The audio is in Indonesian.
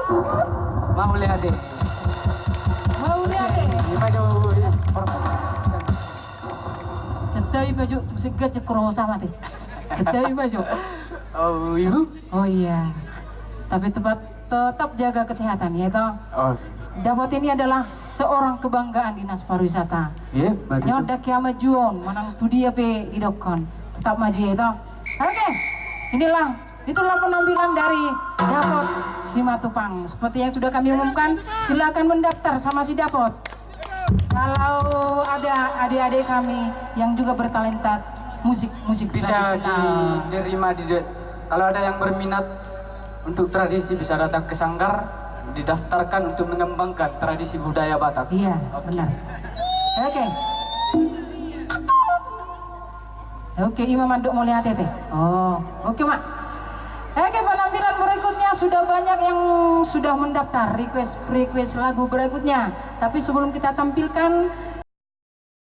Mau lihat deh. Mau lihat deh. Gimana Setai baju segat cekro sama teh. Setai baju. Oh, ibu? Oh iya. Tapi tetap jaga kesehatan ya toh. Oh. Dapat ini adalah seorang kebanggaan dinas pariwisata. Iya, betul. Nyodak yang majuan, manang tu dia pe idokon. Tetap maju ya toh. Oke. Itulah penampilan dari Dapot Simatupang. Seperti yang sudah kami umumkan, silakan mendaftar sama si Dapot. Kalau ada adik-adik kami yang juga bertalenta musik Bisa tradisional. diterima kalau ada yang berminat untuk tradisi bisa datang ke Sanggar, didaftarkan untuk mengembangkan tradisi budaya Batak. Iya, Oke. benar. Oke, Imam Anduk mau lihat teh. Oh, oke Mak. Oke, penampilan berikutnya sudah banyak yang sudah mendaftar request lagu berikutnya. Tapi sebelum kita tampilkan,